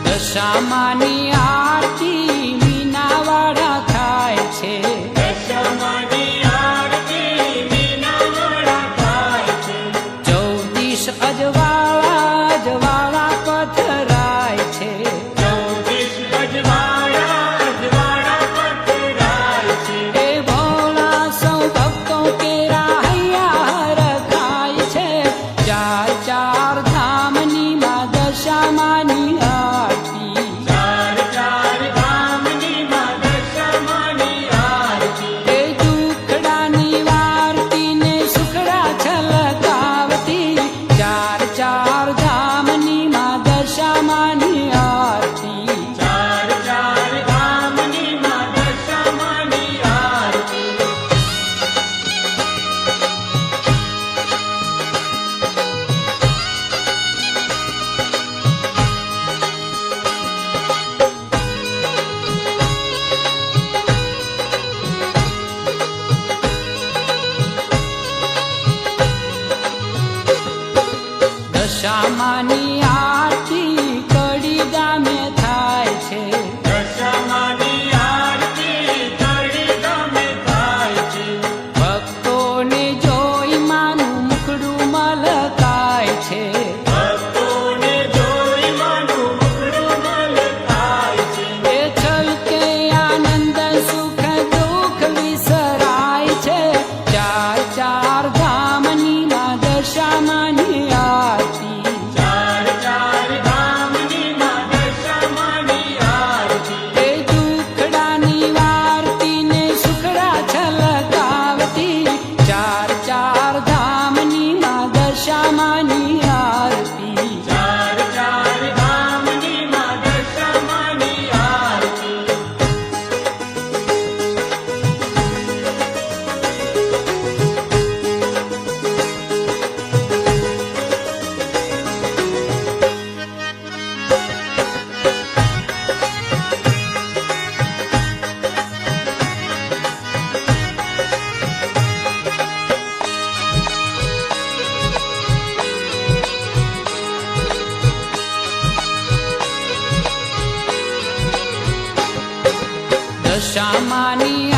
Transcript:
દશામાની આરતી મીનાવાળા થાય છે, દશામાની આરતી મીનાવાળા થાય છે, 14 અજવાળા અજવાળા પથરાય છે, 14 અજવાળા પથરાય છે, એ ભોળા સૌ ભક્તો કેરા હૈયા રખાય છે, 4 ધામની માં દશામાની આરતી, 4 ધામની માં દશામાની આરતી, એ દુખડાની વારતી ને સુખડા છલકાવતી, 4 ધામની માં દશામાની આરતી. 4 ધામની માં દશામાની આરતી. દશામાની આરતી કડી ગામે થાય છે, દશામાની આરતી કડી ગામે થાય છે, ભક્તોને જોઈ માનું મુખડું મલકાય છે, ભક્તોને જોઈ માનું મુખડું મલકાય છે, એ છલકે આનંદ સુખ દુઃખ વિસરાય છે, 4 ધામની માં દશામાની આરતી, 4 ધામની માં દશામાની આરતી, એ દુખડાની વારતી ને સુખડા છલકાવતી, 4 ધામની માં દશામાની આરતી. 4 ધામની માં દશામાની આરતી. દશામાની